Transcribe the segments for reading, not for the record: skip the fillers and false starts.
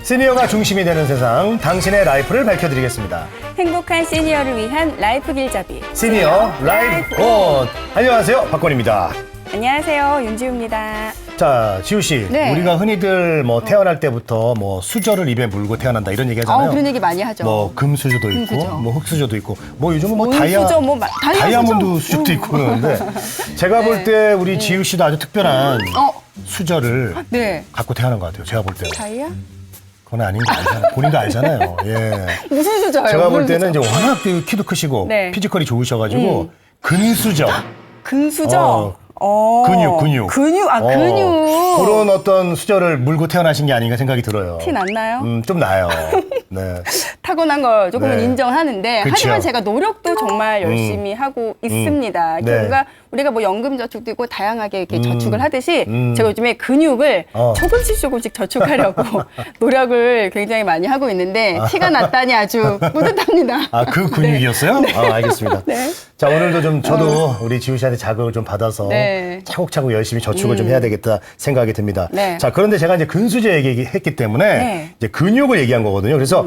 시니어가 중심이 되는 세상, 당신의 라이프를 밝혀드리겠습니다. 행복한 시니어를 위한 라이프 길잡이 시니어 라이프 온. 안녕하세요, 박건입니다. 안녕하세요, 윤지우입니다. 자, 지우 씨, 네. 우리가 흔히들 뭐 태어날 때부터 뭐 수저를 입에 물고 태어난다 이런 얘기 하잖아요. 그런 얘기 많이 하죠. 뭐 금수저도 있고, 금수저. 뭐 흑수저도 있고, 뭐 요즘은 뭐 은수저, 뭐 다이아몬드 수저도 있고 그러는데 제가 볼 때 우리 지우 씨도 아주 특별한 수저를 네. 갖고 태어난 것 같아요. 제가 볼 때. 다이아? 그건 아닌 거 알잖아요. 본인도 알잖아요. 예. 무슨 수저예요? 제가 볼 무슨 때는 수저? 이제 워낙 키도 크시고 네. 피지컬이 좋으셔가지고 근수저. 금수저? 근육. 근육. 그런 어떤 수저를 물고 태어나신 게 아닌가 생각이 들어요. 티 났나요? 좀 나요. 네. 타고난 걸 조금은 네. 인정하는데 그쵸. 하지만 제가 노력도 정말 열심히 하고 있습니다. 네. 그러니까 우리가 뭐 연금저축도 있고 다양하게 이렇게 저축을 하듯이 제가 요즘에 근육을 조금씩 저축하려고 노력을 굉장히 많이 하고 있는데 티가 났다니 아주 뿌듯합니다. 아, 그 근육이었어요? 알겠습니다. 네. 자, 오늘도 좀 저도 우리 지우 씨한테 자극을 좀 받아서 네. 차곡차곡 열심히 저축을 좀 해야 되겠다 생각이 듭니다. 네. 자, 그런데 제가 이제 근수저 얘기했기 때문에 네. 이제 근육을 얘기한 거거든요. 그래서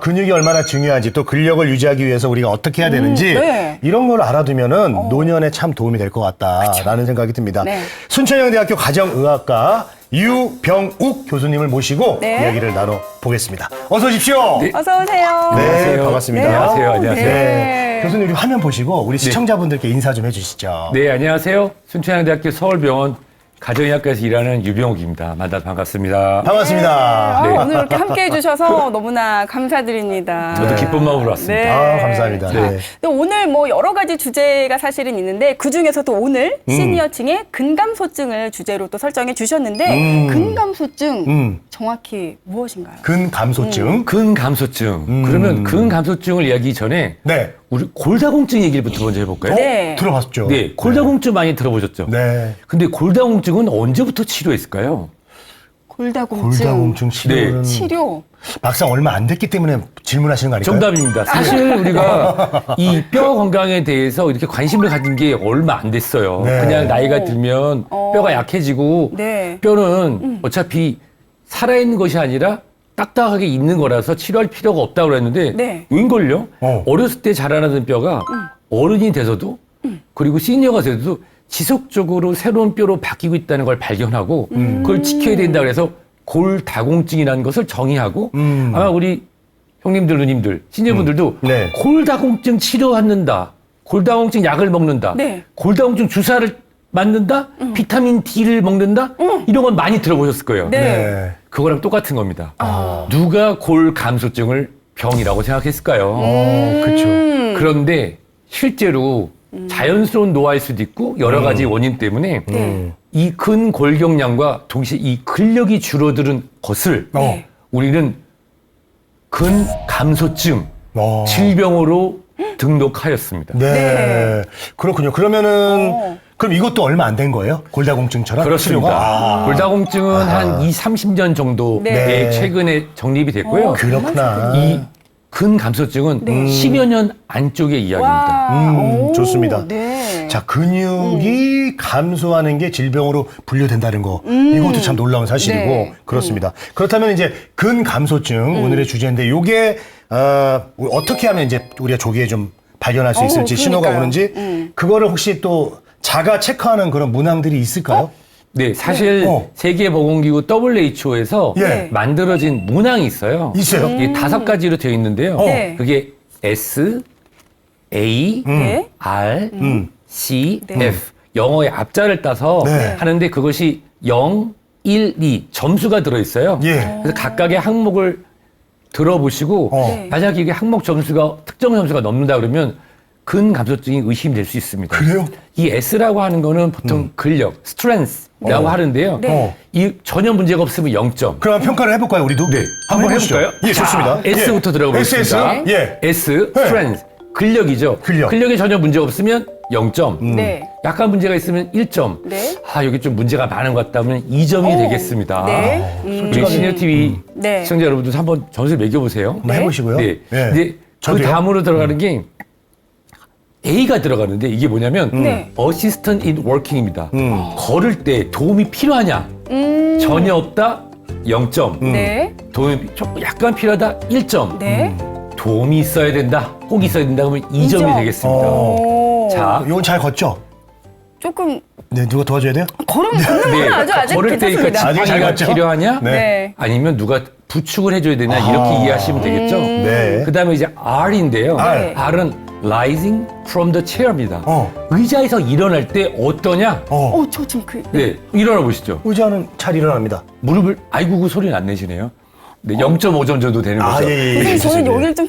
근육이 얼마나 중요한지 또 근력을 유지하기 위해서 우리가 어떻게 해야 되는지 네. 이런 걸 알아두면은 노년에 참 도움이 될 것 같다라는 생각이 듭니다. 네. 순천향대학교 가정의학과 유병욱 교수님을 모시고 네. 이야기를 나눠보겠습니다. 어서 오십시오. 네. 어서 오세요. 네, 안녕하세요. 반갑습니다. 네. 안녕하세요. 안녕하세요. 네. 교수님 우리 화면 보시고 우리 시청자분들께 인사 좀 해주시죠. 네, 안녕하세요. 순천향대학교 서울병원 가정의학과에서 일하는 유병욱입니다. 만나서 반갑습니다. 반갑습니다. 네. 오늘 이렇게 함께 해주셔서 너무나 감사드립니다. 저도 기쁜 마음으로 왔습니다. 네. 아, 감사합니다. 자, 네. 근데 오늘 뭐 여러 가지 주제가 사실은 있는데 그 중에서도 오늘 시니어층의 근감소증을 주제로 또 설정해 주셨는데 근감소증 정확히 무엇인가요? 근감소증. 근감소증. 그러면 근감소증을 이야기 전에 네. 우리 골다공증 얘기부터 먼저 해볼까요? 네. 들어봤죠. 네, 골다공증 많이 들어보셨죠? 네. 근데 골다공증은 언제부터 치료했을까요? 골다공증. 골다공증 치료는 치료. 막상 얼마 안 됐기 때문에 질문하시는 거 아닐까요? 정답입니다. 사실 우리가 이 뼈 건강에 대해서 이렇게 관심을 가진 게 얼마 안 됐어요. 네. 그냥 나이가 들면 뼈가 약해지고 네. 뼈는 어차피 살아있는 것이 아니라 딱딱하게 있는 거라서 치료할 필요가 없다고 그랬는데 네. 웬걸요? 어렸을 때 자라나던 뼈가 어른이 돼서도 그리고 시니어가 돼서도 지속적으로 새로운 뼈로 바뀌고 있다는 걸 발견하고 그걸 지켜야 된다 그래서 골다공증이라는 것을 정의하고 아마 우리 형님들, 누님들, 시니어분들도 네. 골다공증 치료받는다. 골다공증 약을 먹는다. 네. 골다공증 주사를 맞는다. 비타민 D를 먹는다. 이런 건 많이 들어보셨을 거예요. 네. 네. 그거랑 똑같은 겁니다. 누가 골감소증을 병이라고 생각했을까요? 그렇죠. 그런데 실제로 자연스러운 노화일 수도 있고 여러 가지 원인 때문에 네. 이 근골격량과 동시에 이 근력이 줄어드는 것을 네. 우리는 근감소증 어. 질병으로 등록하였습니다. 네. 네. 그렇군요. 그러면은 그럼 이것도 얼마 안 된 거예요? 골다공증처럼? 그렇습니다. 치료가? 골다공증은 한 2, 30년 정도 네. 최근에 정립이 됐고요. 그렇구나. 이 근감소증은 10여 년 안쪽의 이야기입니다. 오, 좋습니다. 네. 자, 근육이 감소하는 게 질병으로 분류된다는 거. 이것도 참 놀라운 사실이고 네. 그렇습니다. 그렇다면 이제 근감소증 오늘의 주제인데 요게 어떻게 하면 이제 우리가 조기에 좀 발견할 수 있을지 신호가 그러니까요. 오는지 그거를 혹시 또 자가 체크하는 그런 문항들이 있을까요? 네, 사실 세계보건기구 WHO에서 예. 만들어진 문항이 있어요. 있어요? 이게 5가지로 되어 있는데요. 네. 그게 S, A, 네. R, C, 네. F. 영어의 앞자를 따서 네. 하는데 그것이 0, 1, 2 점수가 들어있어요. 예. 그래서 각각의 항목을 들어보시고 네. 만약 이게 항목 점수가 특정 점수가 넘는다 그러면 근감소증이 의심될 수 있습니다. 그래요? 이 S라고 하는 거는 보통 근력, strength라고 하는데요. 네. 이 전혀 문제가 없으면 0점. 그럼 평가를 해볼까요, 우리도? 네. 한번 해보시죠. 해볼까요? 예, 좋습니다. S부터 들어가 보겠습니다. SS? 예. S, 네. strength. 근력이죠. 근력. 근력에 전혀 문제 없으면 0점. 네. 약간 문제가 있으면 1점. 네. 아, 여기 좀 문제가 많은 것 같다면 2점이 되겠습니다. 네. 우리 시니어TV 네. 시청자 여러분들 한번 점수를 매겨보세요. 한번 해보시고요. 네. 예. 근데 그 저도요. 다음으로 들어가는 게 A가 들어가는데 이게 뭐냐면 네. Assistant in Working입니다. 걸을 때 도움이 필요하냐? 전혀 없다? 0점. 네. 도움이 조금 약간 필요하다 1점. 네. 도움이 있어야 된다. 꼭 있어야 된다 그러면 2점이 2점. 되겠습니다. 오. 자, 이건 잘 걷죠? 조금 네, 누가 도와줘야 돼요? 걷는 건 아직 걸을 때 그 괜찮습니다. 아직 잘 지팡이가 걷죠? 필요하냐? 네. 네. 아니면 누가 부축을 해줘야 되냐 이렇게 이해하시면 되겠죠. 네. 그다음에 이제 R인데요. R. R은 rising from the chair입니다. 의자에서 일어날 때 어떠냐? 저 지금 네, 일어나 보시죠. 의자는 잘 일어납니다. 무릎을 아이고 그 소리는 안 내시네요. 네, 0.5점 정도 되는 아, 거죠. 예, 예. 선생님, 저는 좋습니다. 여기를 좀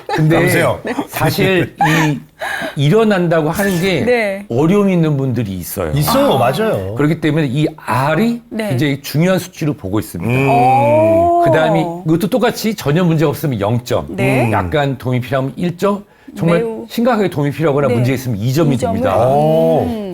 근데 남으세요. 사실 이 일어난다고 하는 게 네. 어려움이 있는 분들이 있어요. 있어요, 맞아요. 그렇기 때문에 이 R이 네. 굉장히 중요한 수치로 보고 있습니다. 오. 그다음에 이것도 똑같이 전혀 문제가 없으면 0점, 네. 약간 도움이 필요하면 1점, 정말 매우- 심각하게 도움이 필요하거나 네. 문제가 있으면 2점이 2점을. 됩니다.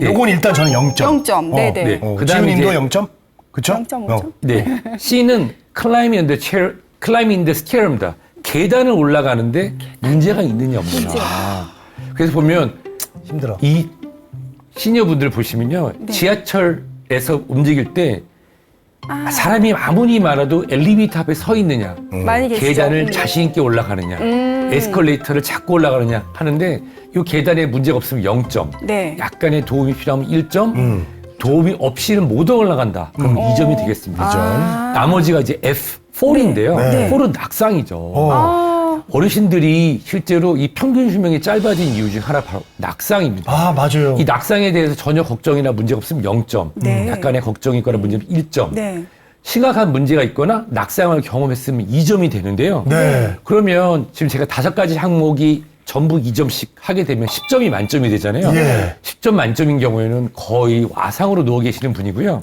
네. 요건 일단 저는 0점. 0점. 네, 네. 네. 그다음에 지훈님도 이제- 0점? 그쵸? 0.5점. 네, C는 climbing in the chair, climbing in the stair입니다. 계단을 올라가는데 문제가 있느냐 없느냐. 그래서 보면 힘들어. 이 시니어분들 보시면요, 네. 지하철에서 움직일 때 사람이 아무리 많아도 엘리베이터 앞에 서 있느냐, 많이 계시죠? 계단을 자신 있게 올라가느냐, 에스컬레이터를 잡고 올라가느냐 하는데 이 계단에 문제가 없으면 0점, 네. 약간의 도움이 필요하면 1점, 도움이 없이는 못 올라간다. 그럼 2점이 되겠습니다. 나머지가 이제 F4인데요. 네. 4는 낙상이죠. 어르신들이 실제로 이 평균 수명이 짧아진 이유 중 하나 바로 낙상입니다. 아, 맞아요. 이 낙상에 대해서 전혀 걱정이나 문제가 없으면 0점, 네. 약간의 걱정이 있거나 문제는 1점, 네. 심각한 문제가 있거나 낙상을 경험했으면 2점이 되는데요. 네. 그러면 지금 제가 5가지 항목이 전부 2점씩 하게 되면 10점이 만점이 되잖아요. 예. 10점 만점인 경우에는 거의 와상으로 누워 계시는 분이고요.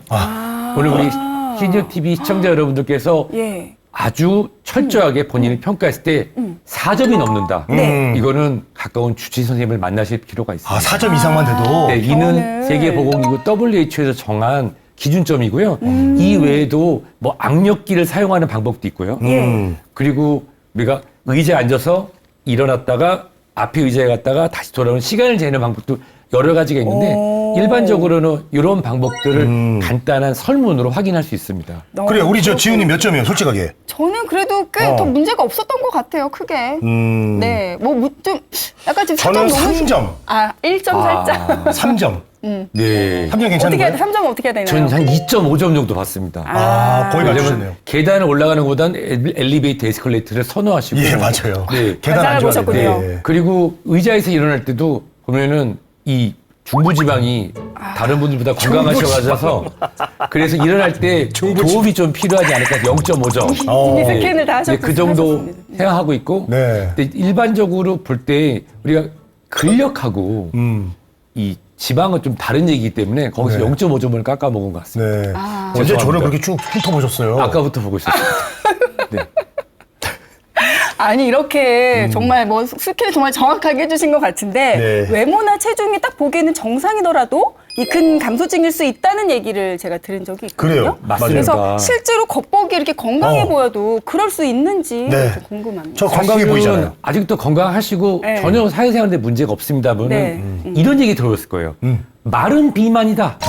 오늘 우리 시니어 TV 시청자 여러분들께서 예. 아주 철저하게 본인을 평가했을 때 4점이 넘는다. 네. 이거는 가까운 주치의 선생님을 만나실 필요가 있습니다. 아, 4점 이상만 돼도. 네, 이는 저는- 세계보건기구 WHO에서 정한 기준점이고요. 이 외에도 뭐 악력기를 사용하는 방법도 있고요. 그리고 우리가 의자에 앉아서 일어났다가 앞에 의자에 갔다가 다시 돌아오는 시간을 재는 방법도 여러 가지가 있는데 일반적으로는 이런 방법들을 간단한 설문으로 확인할 수 있습니다. 그래요. 우리 저 지훈님 몇 점이에요, 솔직하게? 저는 그래도 꽤 더 문제가 없었던 것 같아요, 크게. 네. 좀, 약간 지금 저는 4점 너무. 3점. 1점 살짝. 3점. 네. 3점 괜찮은 어떻게 해야 거예요? 돼? 3점 어떻게 해야 되나요? 저는 한 2.5점 정도 받습니다. 거의 왜냐면 맞추셨네요. 계단을 올라가는 것보다는 엘리베이터 에스컬레이터를 선호하시고. 예, 맞아요. 네. 계단 안 좋아하는데. 보셨군요. 예. 그리고 의자에서 일어날 때도 보면은 이 중부지방이 다른 분들보다 건강하셔가지고 그래서 일어날 때 도움이 좀 필요하지 않을까 0.5점. 이미 스캔을 다 하셨- 그 정도 하셨습니다. 생각하고 있고 네. 근데 일반적으로 볼 때 우리가 근력하고 이 지방은 좀 다른 얘기이기 때문에 거기서 네. 0.5점을 깎아 먹은 것 같습니다. 네. 아. 언제 저를 죄송합니다. 그렇게 쭉 훑어보셨어요? 아까부터 보고 있었어요. 네. 아니 이렇게 정말 뭐 스킬을 정말 정확하게 해주신 것 같은데 네. 외모나 체중이 딱 보기에는 정상이더라도 이 근 감소증일 수 있다는 얘기를 제가 들은 적이 있거든요. 그래요. 맞습니다. 그래서 실제로 겉보기 이렇게 건강해 어. 보여도 그럴 수 있는지 네. 좀 궁금합니다. 저 건강해 사실은 보이잖아요. 아직도 건강하시고 네. 전혀 사회생활에 문제가 없습니다면은 네. 이런 얘기 들어봤을 거예요. 마른 비만이다.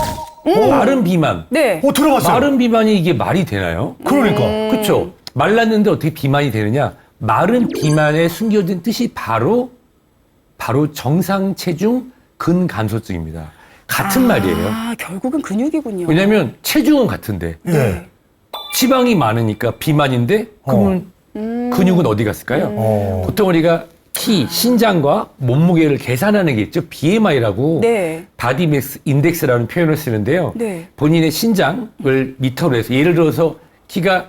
마른 비만. 네. 들어봤어요. 마른 비만이 이게 말이 되나요? 그러니까. 그렇죠. 말랐는데 어떻게 비만이 되느냐? 마른 비만에 숨겨진 뜻이 바로 정상 체중 근감소증입니다. 같은 말이에요. 아 결국은 근육이군요. 왜냐하면 체중은 같은데 예. 지방이 많으니까 비만인데 그러면 근육은 어디 갔을까요? 보통 우리가 키, 신장과 몸무게를 계산하는 게 있죠. BMI라고 네. 바디 매스 인덱스라는 표현을 쓰는데요. 네. 본인의 신장을 미터로 해서 예를 들어서 키가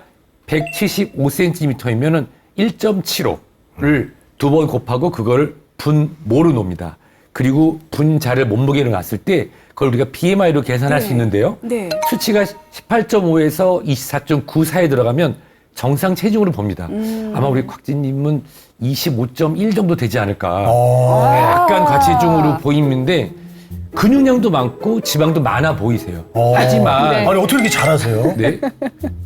175cm이면은 1.75를 2번 곱하고 그걸 분모로 놉니다. 그리고 분자를 몸무게로 놨을 때 그걸 우리가 BMI로 계산할 네. 수 있는데요. 네. 수치가 18.5에서 24.9 사이에 들어가면 정상 체중으로 봅니다. 아마 우리 곽진님은 25.1 정도 되지 않을까. 약간 과체중으로 보이는데 근육량도 많고 지방도 많아 보이세요. 하지만 네. 아니, 어떻게 이렇게 잘하세요? 네,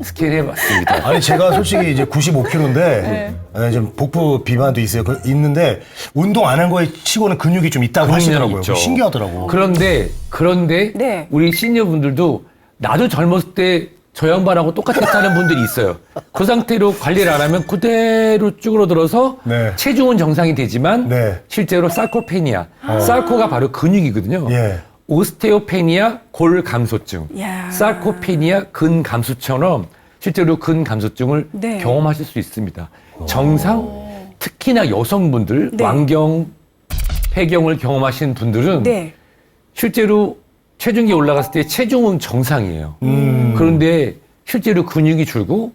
스캔 해봤습니다. 아니, 제가 솔직히 이제 95kg인데, 좀 복부 비만도 있어요. 있는데, 운동 안 한 거에 치고는 근육이 좀 있다고 근육량이 하시더라고요. 있죠. 신기하더라고. 그런데 네. 우리 시니어분들도 나도 젊었을 때 저 양반하고 똑같았다는 분들이 있어요. 그 상태로 관리를 안 하면 그대로 쭈그러들어서 네. 체중은 정상이 되지만 네. 실제로 사르코페니아, 사르코가 바로 근육이거든요. 예. 오스테오페니아 골감소증, 야. 사르코페니아 근감소처럼 실제로 근감소증을 네. 경험하실 수 있습니다. 정상, 특히나 여성분들, 네. 왕경, 폐경을 경험하신 분들은 네. 실제로 체중이 올라갔을 때 체중은 정상이에요. 그런데 실제로 근육이 줄고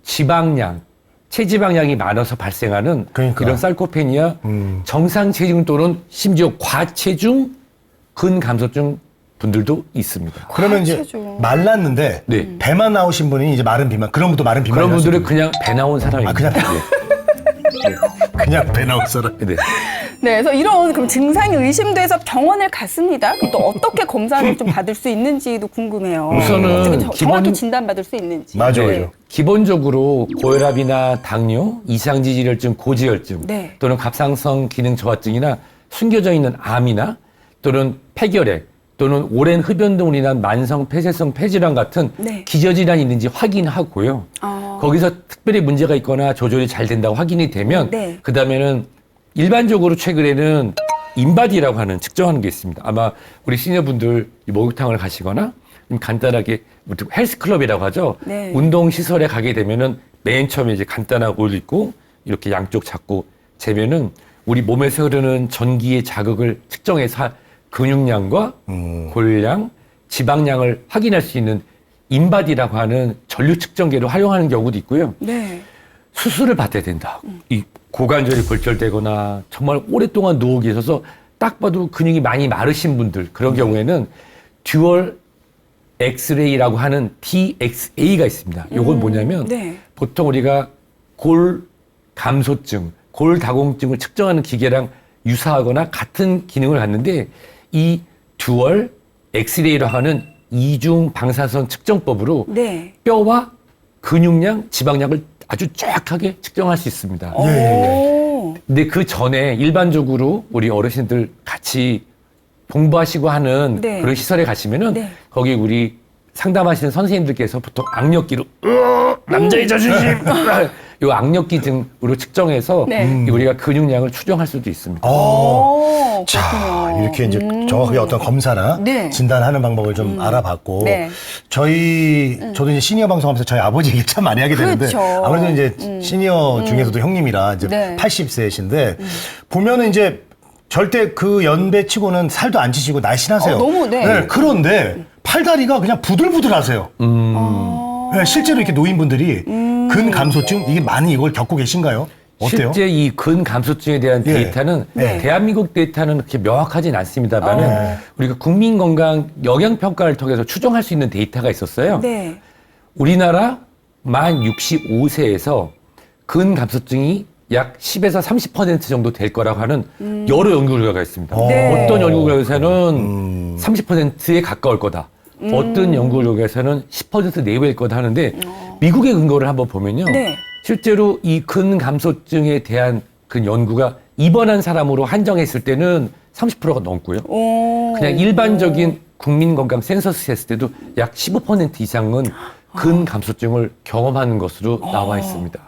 지방량, 체지방량이 많아서 발생하는 그러니까. 이런 사르코페니아, 정상 체중 또는 심지어 과체중, 근감소증 분들도 있습니다. 그러면 이제 체중. 말랐는데 네. 배만 나오신 분이 이제 마른 비만. 그런 분도 마른 비만. 그런 분들은 그냥 배 나온 사람입니다. 그냥 배. 그냥 배 나온 사람. 네. 네, 그래서 이런 그럼 증상이 의심돼서 병원을 갔습니다. 그럼 또 어떻게 검사를 좀 받을 수 있는지도 궁금해요. 우선은 어떻게 정확히 기본- 진단받을 수 있는지. 맞아요. 네. 기본적으로 고혈압이나 당뇨, 이상지질혈증, 고지혈증 네. 또는 갑상선 기능 저하증이나 숨겨져 있는 암이나 또는 폐결핵 또는 오랜 흡연 등으로 인한 만성 폐쇄성 폐질환 같은 네. 기저질환이 있는지 확인하고요. 거기서 특별히 문제가 있거나 조절이 잘 된다고 확인이 되면 네. 그다음에는 일반적으로 최근에는 인바디라고 하는 측정하는 게 있습니다. 아마 우리 시니어분들 이 목욕탕을 가시거나 좀 간단하게 헬스클럽이라고 하죠. 네. 운동 시설에 가게 되면은 맨 처음에 이제 간단한 옷 입고 이렇게 양쪽 잡고 재면은 우리 몸에서 흐르는 전기의 자극을 측정해서 근육량과 골량, 지방량을 확인할 수 있는 인바디라고 하는 전류 측정기를 활용하는 경우도 있고요. 네. 수술을 받아야 된다. 이 고관절이 골절되거나 정말 오랫동안 누워 계셔서 딱 봐도 근육이 많이 마르신 분들 그런 경우에는 듀얼 엑스레이라고 하는 DXA가 있습니다. 이건 뭐냐면 네. 보통 우리가 골 감소증, 골 다공증을 측정하는 기계랑 유사하거나 같은 기능을 갖는데 이 듀얼 엑스레이라고 하는 이중 방사선 측정법으로 네. 뼈와 근육량, 지방량을 아주 정확하게 측정할 수 있습니다. 오. 근데 그 전에 일반적으로 우리 어르신들 같이 공부하시고 하는 네. 그런 시설에 가시면은 네. 거기 우리 상담하시는 선생님들께서 보통 악력기로 남자의 자존심 요 악력기 등으로 측정해서 네. 우리가 근육량을 추정할 수도 있습니다. 오, 자, 그렇군요. 이렇게 이제 정확하게 어떤 검사나 네. 진단하는 방법을 좀 알아봤고, 네. 저도 이제 시니어 방송하면서 저희 아버지 얘기 참 많이 하게 되는데, 그렇죠. 아무래도 이제 시니어 중에서도 형님이라 이제 네. 80세이신데, 보면은 이제 절대 그 연배치고는 살도 안 찌시고 날씬하세요. 너무, 네. 그런데 팔다리가 그냥 부들부들하세요. 네, 실제로 이렇게 노인분들이 근감소증 이게 많이 이걸 겪고 계신가요? 어때요? 실제 이 근감소증에 대한 예. 데이터는 네. 대한민국 데이터는 그렇게 명확하진 않습니다만은 우리가 국민건강 영양평가를 통해서 추정할 수 있는 데이터가 있었어요. 네. 우리나라 만 65세에서 근감소증이 약 10에서 30% 정도 될 거라고 하는 여러 연구 결과가 있습니다. 네. 어떤 연구 결과에서는 30%에 가까울 거다. 어떤 연구 결과에서는 10% 내외일 거다 하는데 미국의 근거를 한번 보면요. 네. 실제로 이 근감소증에 대한 그 연구가 입원한 사람으로 한정했을 때는 30%가 넘고요. 오. 그냥 일반적인 국민건강 센서스 했을 때도 약 15% 이상은 근감소증을 경험하는 것으로 나와 있습니다.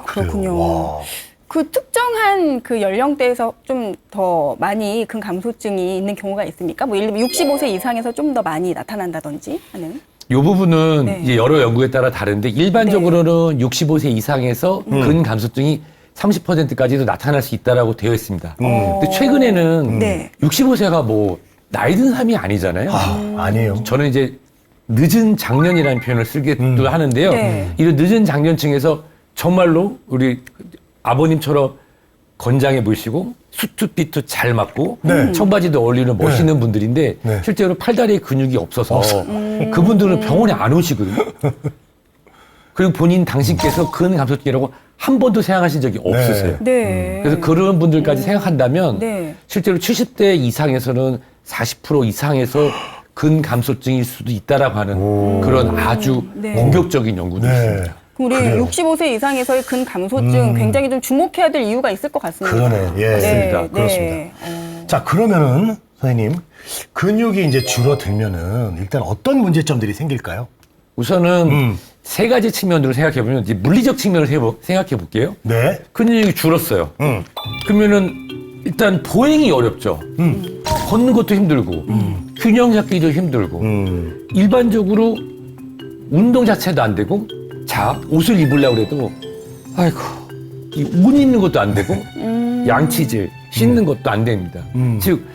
그렇군요. 와. 그 특정한 그 연령대에서 좀 더 많이 근감소증이 있는 경우가 있습니까? 뭐 예를 들면 65세 이상에서 좀 더 많이 나타난다든지 하는. 이 부분은 네. 이제 여러 연구에 따라 다른데 일반적으로는 65세 이상에서 근감소증이 30%까지도 나타날 수 있다라고 되어 있습니다. 근데 최근에는 네. 65세가 뭐 나이 든 삶이 아니잖아요. 아니에요. 저는 이제 늦은 장년이라는 표현을 쓰기도 하는데요. 네. 이런 늦은 장년층에서 정말로 우리 아버님처럼 건장해 보이시고 수트피트 잘 맞고 네. 청바지도 어울리는 멋있는 분들인데 네. 실제로 팔다리에 근육이 없어서 그분들은 병원에 안 오시거든요. 그리고 본인 당신께서 근감소증이라고 한 번도 생각하신 적이 없으세요. 네. 그래서 그런 분들까지 생각한다면 네. 실제로 70대 이상에서는 40% 이상에서 근감소증일 수도 있다라고 하는 그런 아주 네. 공격적인 연구도 네. 있습니다. 우리 그래요. 65세 이상에서의 근감소증 굉장히 좀 주목해야 될 이유가 있을 것 같습니다. 그러네. 예. 맞습니다. 그렇습니다. 자, 그러면은 선생님 근육이 이제 줄어들면은 일단 어떤 문제점들이 생길까요? 우선은 세 가지 측면으로 생각해보면 이제 물리적 측면을 생각해볼게요. 네. 근육이 줄었어요. 그러면은 일단 보행이 어렵죠. 걷는 것도 힘들고 균형 잡기도 힘들고 일반적으로 운동 자체도 안 되고 자 옷을 입으려고 해도 아이고 이 옷 입는 것도 안 되고 양치질 씻는 것도 안 됩니다. 즉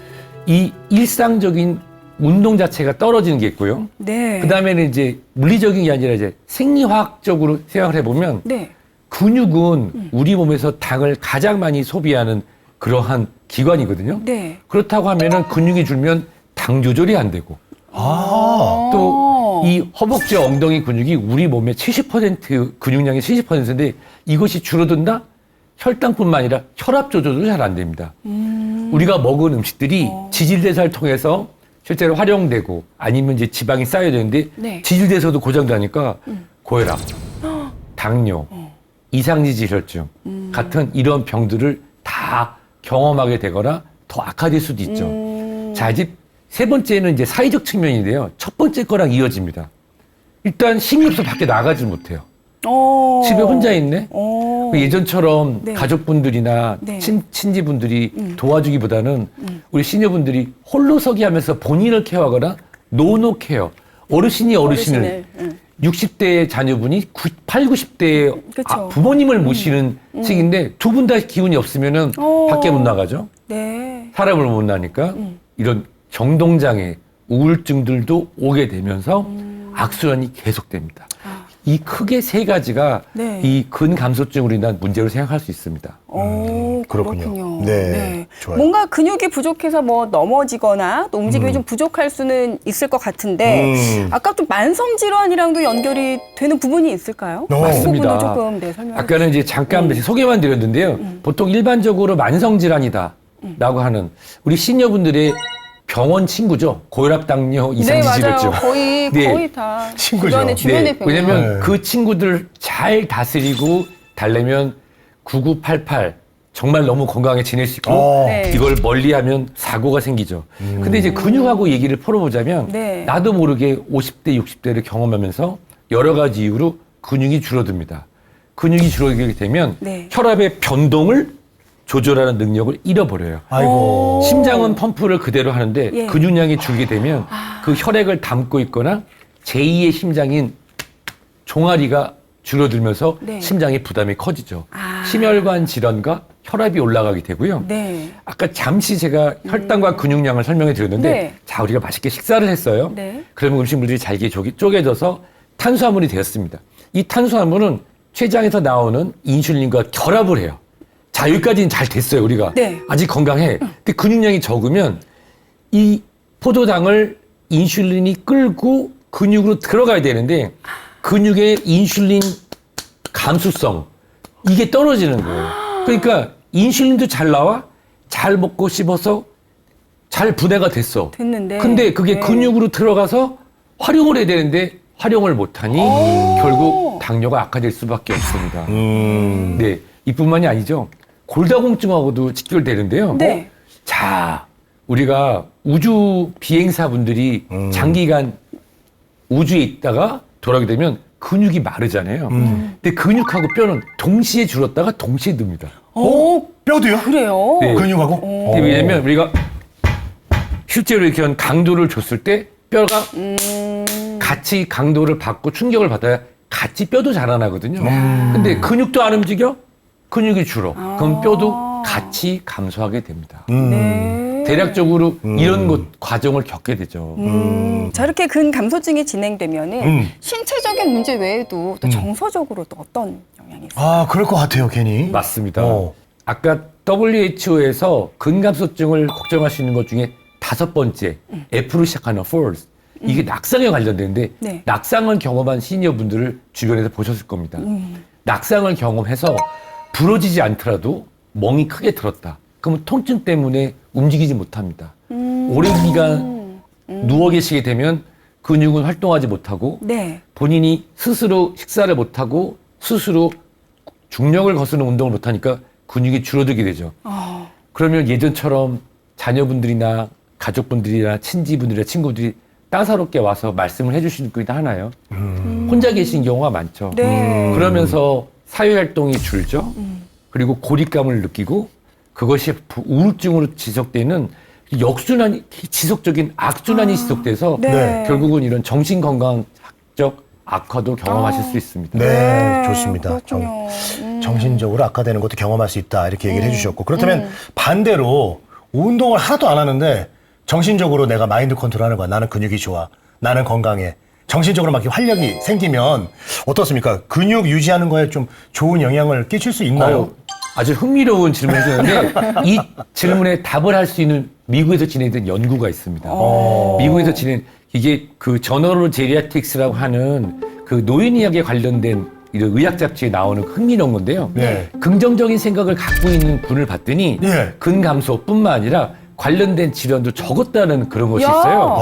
이 일상적인 운동 자체가 떨어지는 게 있고요. 네. 그 다음에는 이제 물리적인 게 아니라 이제 생리화학적으로 생각을 해보면 네. 근육은 우리 몸에서 당을 가장 많이 소비하는 그러한 기관이거든요. 네. 그렇다고 하면은 근육이 줄면 당 조절이 안 되고 아. 또 이 허벅지 엉덩이 근육이 우리 몸의 70% 근육량의 70%인데 이것이 줄어든다? 혈당뿐만 아니라 혈압 조절도 잘 안 됩니다. 우리가 먹은 음식들이 지질대사를 통해서 실제로 활용되고 아니면 이제 지방이 쌓여야 되는데 네. 지질대사도 고장나니까 고혈압, 당뇨, 이상지질혈증 같은 이런 병들을 다 경험하게 되거나 더 악화될 수도 있죠. 자, 이제 세 번째는 이제 사회적 측면인데요. 첫 번째 거랑 이어집니다. 일단 힘이 없어 밖에 나가지 못해요. 집에 혼자 있네? 예전처럼 네. 가족분들이나 네. 친지분들이 도와주기보다는 우리 시니어분들이 홀로서기 하면서 본인을 케어하거나 노노 케어. 어르신을 어르신을, 60대 자녀분이 8, 90대 그쵸. 부모님을 모시는 시기인데 두 분 다 기운이 없으면은 밖에 못 나가죠. 네. 사람을 못 나니까 이런 정동장애, 우울증들도 오게 되면서 악순환이 계속됩니다. 이 크게 세 가지가 네. 이 근감소증으로 인한 문제로 생각할 수 있습니다. 그렇군요. 네. 좋아요. 뭔가 근육이 부족해서 뭐 넘어지거나 또 움직임이 좀 부족할 수는 있을 것 같은데 아까 또 만성 질환이랑도 연결이 되는 부분이 있을까요? 그 맞습니다. 부분은 조금 설명해 아까는 이제 잠깐 소개만 드렸는데요. 보통 일반적으로 만성 질환이다라고 하는 우리 시니어분들의 병원 친구죠. 고혈압, 당뇨, 네, 이상지질혈증. 맞아요. 거의 네. 다 친구죠. 주변의 병. 왜냐면 네. 그 친구들 잘 다스리고 달래면 9988 정말 너무 건강하게 지낼 수 있고 네. 이걸 멀리하면 사고가 생기죠. 근데 이제 근육하고 얘기를 풀어보자면 네. 나도 모르게 50대, 60대를 경험하면서 여러 가지 이유로 근육이 줄어듭니다. 근육이 줄어들게 되면 네. 혈압의 변동을 조절하는 능력을 잃어버려요. 아이고. 심장은 펌프를 그대로 하는데 예. 근육량이 줄게 되면 그 혈액을 담고 있거나 제2의 심장인 종아리가 줄어들면서 네. 심장의 부담이 커지죠. 심혈관 질환과 혈압이 올라가게 되고요. 네. 아까 잠시 제가 혈당과 근육량을 설명해 드렸는데 네. 자 우리가 맛있게 식사를 했어요. 네. 그러면 음식물들이 잘게 쪼개져서 탄수화물이 되었습니다. 이 탄수화물은 췌장에서 나오는 인슐린과 결합을 해요. 자, 여기까지는 잘 됐어요, 우리가. 네. 아직 건강해. 근데 근육량이 적으면 이 포도당을 인슐린이 끌고 근육으로 들어가야 되는데 근육의 인슐린 감수성, 이게 떨어지는 거예요. 그러니까 인슐린도 잘 나와, 잘 먹고 씹어서 잘 분해가 됐어. 됐는데. 근데 그게 네. 근육으로 들어가서 활용을 해야 되는데 활용을 못하니 결국 당뇨가 악화될 수밖에 없습니다. 네, 이뿐만이 아니죠. 골다공증하고도 직결되는데요. 네. 자, 우리가 우주 비행사분들이 장기간 우주에 있다가 돌아오게 되면 근육이 마르잖아요. 근데 근육하고 뼈는 동시에 줄었다가 동시에 늡니다. 뼈도요? 그래요? 네. 근육하고? 근데 왜냐면 우리가 실제로 이렇게 한 강도를 줬을 때 뼈가 같이 강도를 받고 충격을 받아야 같이 뼈도 자라나거든요. 근데 근육도 안 움직여? 근육이 줄어. 그럼 뼈도 같이 감소하게 됩니다. 네. 대략적으로 이런 과정을 겪게 되죠. 자, 이렇게 근감소증이 진행되면은 신체적인 문제 외에도 또 정서적으로 또 어떤 영향이 있어요? 아, 그럴 것 같아요, 괜히. 맞습니다. 어. 아까 WHO에서 근감소증을 걱정할 수 있는 것 중에 5번째, F로 시작하는 falls. 이게 낙상에 관련되는데 네. 낙상을 경험한 시니어분들을 주변에서 보셨을 겁니다. 낙상을 경험해서 부러지지 않더라도 멍이 크게 들었다. 그러면 통증 때문에 움직이지 못합니다. 오랜 기간 누워 계시게 되면 근육은 활동하지 못하고 네. 본인이 스스로 식사를 못하고 스스로 중력을 거스는 운동을 못하니까 근육이 줄어들게 되죠. 그러면 예전처럼 자녀분들이나 가족분들이나 친지분들이나 친구들이 따사롭게 와서 말씀을 해주시는 분이 하나요. 혼자 계신 경우가 많죠. 네. 그러면서 사회활동이 줄죠. 그리고 고립감을 느끼고 그것이 우울증으로 지속되는 역순환이, 지속적인 악순환이 지속돼서 네. 결국은 이런 정신건강학적 악화도 경험하실 수 있습니다. 네, 좋습니다. 그렇군요. 정신적으로 악화되는 것도 경험할 수 있다 이렇게 얘기를 해주셨고 그렇다면 반대로 운동을 하나도 안 하는데 정신적으로 내가 마인드 컨트롤하는 거야. 나는 근육이 좋아. 나는 건강해. 정신적으로 막 이렇게 활력이 생기면 어떻습니까? 근육 유지하는 거에 좀 좋은 영향을 끼칠 수 있나요? 아주 흥미로운 질문을 주는데 이 질문에 답을 할 수 있는 미국에서 진행된 연구가 있습니다. 미국에서 이게 그 저널 제리아틱스라고 하는 그 노인의학에 관련된 이런 의학 잡지에 나오는 흥미로운 건데요. 네. 긍정적인 생각을 갖고 있는 분을 봤더니 네. 근감소뿐만 아니라 관련된 질환도 적었다는 그런 것이 야. 있어요.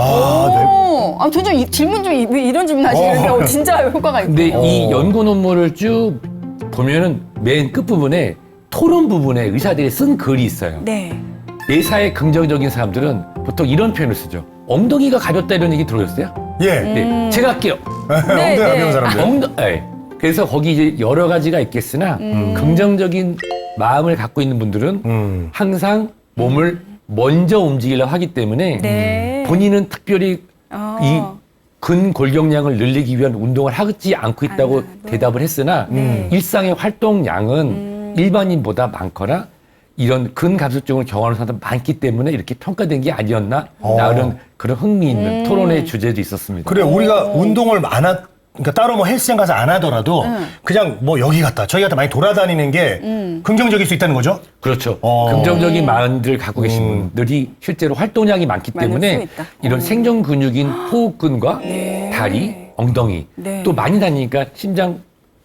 이 질문 좀 왜 이런 질문 하시는데 진짜 효과가 있고. 근데 이 연구 논문을 쭉 보면은 맨 끝부분에 토론 부분에 의사들이 쓴 글이 있어요. 네. 내사에 긍정적인 사람들은 보통 이런 표현을 쓰죠. 엉덩이가 가볍다 이런 얘기 들어보셨어요? 예. 네. 제가 할게요. 엉덩이 가벼운 사람들. 네. 그래서 거기 이제 여러 가지가 있겠으나 긍정적인 마음을 갖고 있는 분들은 항상 몸을 먼저 움직이려고 하기 때문에 네. 본인은 특별히 이 근골격량을 늘리기 위한 운동을 하지 않고 있다고 대답을 했으나 일상의 활동량은 일반인보다 많거나 이런 근감소증을 경험하는 사람도 많기 때문에 이렇게 평가된 게 아니었나 나는 그런 흥미 있는 토론의 주제도 있었습니다. 그래 우리가 운동을 그러니까 따로 뭐 헬스장 가서 안 하더라도 그냥 뭐 여기 갔다 저기 갔다 많이 돌아다니는 게 긍정적일 수 있다는 거죠? 그렇죠. 긍정적인 마음들을 갖고 계신 분들이 실제로 활동량이 많기 많을 수 때문에 있다. 이런 생존 근육인 호흡근과 다리, 엉덩이 네. 또 많이 다니니까 심장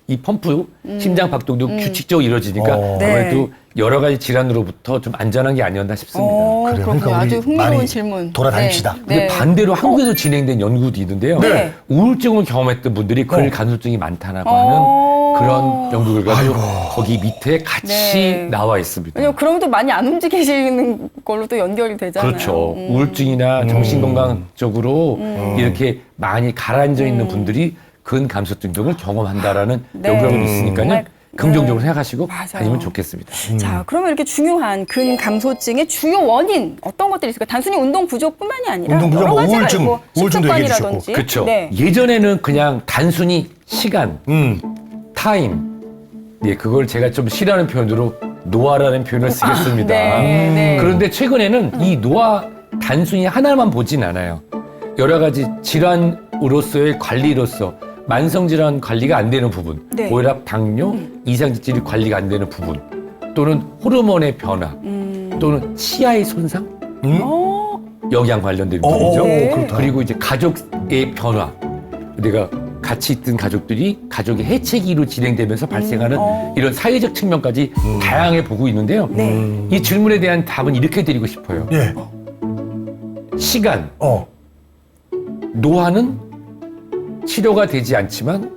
이 펌프, 심장 박동도 규칙적으로 이루어지니까 아무래도 여러 가지 질환으로부터 좀 안전한 게 아니었나 싶습니다. 그래요. 그렇군요. 그러니까 아주 우리 흥미로운 많이 질문. 돌아다닙시다. 네. 근데 반대로 한국에서 진행된 연구도 있는데요. 네. 우울증을 경험했던 분들이 근감소증이 많다라고 하는 그런 연구 결과도 거기 밑에 같이 네. 나와 있습니다. 왜냐면 그럼 또 많이 안 움직이시는 걸로 또 연결이 되잖아요. 그렇죠. 우울증이나 정신건강적으로 이렇게 많이 가라앉아 있는 분들이 근감소증 등을 경험한다라는 네. 연구가 있으니까요. 정말, 긍정적으로 생각하시고 맞아요. 다니면 좋겠습니다. 자, 그러면 이렇게 중요한 근감소증의 주요 원인 어떤 것들이 있을까요? 단순히 운동 부족뿐만이 아니라 운동 부족, 여러 뭐 가지가 우울증, 있고 우울증도 얘기해 식습관이라든지. 그렇죠. 네. 예전에는 그냥 단순히 시간, 타임, 예, 그걸 제가 좀 싫어하는 표현으로 노화라는 표현을 쓰겠습니다. 네, 네. 그런데 최근에는 이 노화 단순히 하나만 보진 않아요. 여러 가지 질환으로서의 관리로서 만성질환 관리가 안 되는 부분, 네. 고혈압, 당뇨, 이상지질이 관리가 안 되는 부분, 또는 호르몬의 변화, 또는 치아의 손상, 영양 관련된 부분이죠. 네. 그렇다. 그리고 이제 가족의 변화, 내가 같이 있던 가족들이 가족의 해체기로 진행되면서 발생하는 이런 사회적 측면까지 다양하게 보고 있는데요. 네. 이 질문에 대한 답은 이렇게 드리고 싶어요. 예. 시간, 어. 노화는 치료가 되지 않지만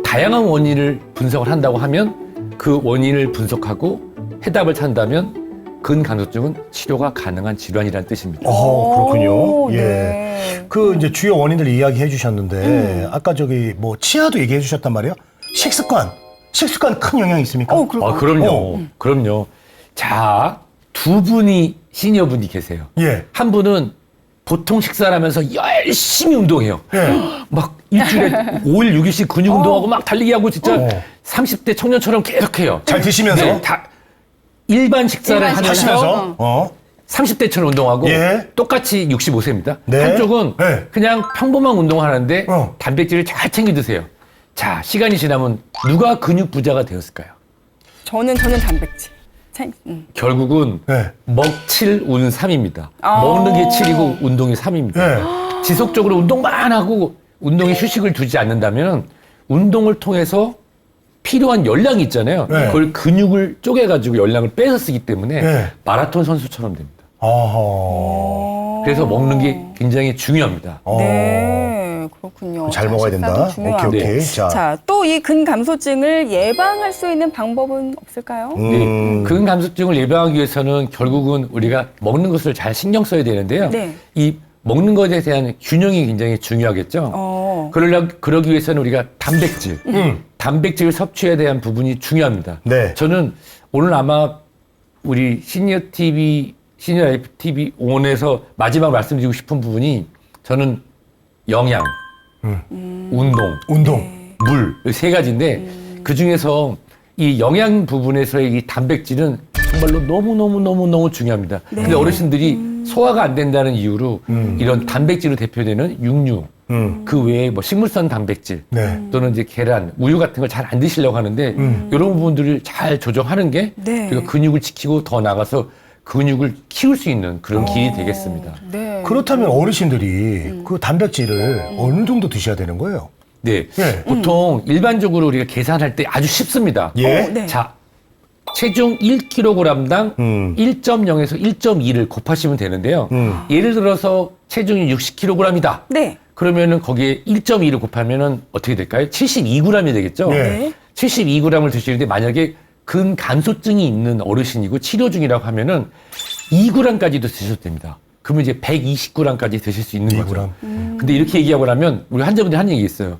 다양한 원인을 분석을 한다고 하면 그 원인을 분석하고 해답을 찾는다면 근감소증은 치료가 가능한 질환이라는 뜻입니다. 그렇군요. 예. 네. 그 이제 주요 원인들 이야기해 주셨는데 아까 저기 뭐 치아도 얘기해 주셨단 말이에요. 식습관 큰 영향이 있습니까? 그럼요. 그럼요. 자, 두 분이 시니어분이 계세요. 예. 한 분은 보통 식사를 하면서 열심히 운동해요. 예. 막 일주일에 5일, 6일씩 근육 운동하고 막 달리기하고 진짜 어. 30대 청년처럼 계속해요. 잘 드시면서 네, 다 일반 식사를 일반 하면서 하시면서 30대처럼 운동하고 예. 똑같이 65세입니다. 네. 한쪽은 네. 그냥 평범한 운동하는데 어. 단백질을 잘 챙겨 드세요. 자, 시간이 지나면 누가 근육 부자가 되었을까요? 저는 단백질. 결국은 네. 먹7 운 3입니다. 아. 먹는 게 7이고 운동이 3입니다. 네. 지속적으로 운동만 하고 운동에 휴식을 두지 않는다면 운동을 통해서 필요한 열량이 있잖아요. 네. 그걸 근육을 쪼개가지고 열량을 빼서 쓰기 때문에 네. 마라톤 선수처럼 됩니다. 어허. 그래서 먹는 게 굉장히 중요합니다. 네, 그렇군요. 잘 먹어야 된다. 식사도 중요하고. 오케이. 자, 또 이 근감소증을 예방할 수 있는 방법은 없을까요? 네, 근감소증을 예방하기 위해서는 결국은 우리가 먹는 것을 잘 신경 써야 되는데요. 네. 이 먹는 것에 대한 균형이 굉장히 중요하겠죠. 그러기 위해서는 우리가 단백질 섭취에 대한 부분이 중요합니다. 네. 저는 오늘 아마 우리 시니어 라이프 TV 온에서 마지막 말씀드리고 싶은 부분이 저는 영양, 운동, 물, 이 세 가지인데 그 중에서 이 영양 부분에서의 이 단백질은 정말로 너무 중요합니다. 근데 어르신들이 소화가 안 된다는 이유로 이런 단백질로 대표되는 육류, 그 외에 뭐 식물성 단백질 또는 이제 계란, 우유 같은 걸 잘 안 드시려고 하는데 이런 부분들을 잘 조정하는 게 우리가 근육을 지키고 더 나가서 근육을 키울 수 있는 그런 길이 되겠습니다. 그렇다면 어르신들이 그 단백질을 어느 정도 드셔야 되는 거예요? 네. 보통 일반적으로 우리가 계산할 때 아주 쉽습니다. 예. 자, 체중 1kg당 1.0에서 1.2를 곱하시면 되는데요. 예를 들어서 체중이 60kg이다. 네. 그러면은 거기에 1.2를 곱하면은 어떻게 될까요? 72g이 되겠죠. 네. 72g을 드시는데 만약에 근감소증이 있는 어르신이고 치료 중이라고 하면은 2g까지도 드셔도 됩니다. 그러면 이제 120g까지 드실 수 있는 거죠. 근데 이렇게 얘기하고 나면 우리 환자분들이 하는 얘기 있어요.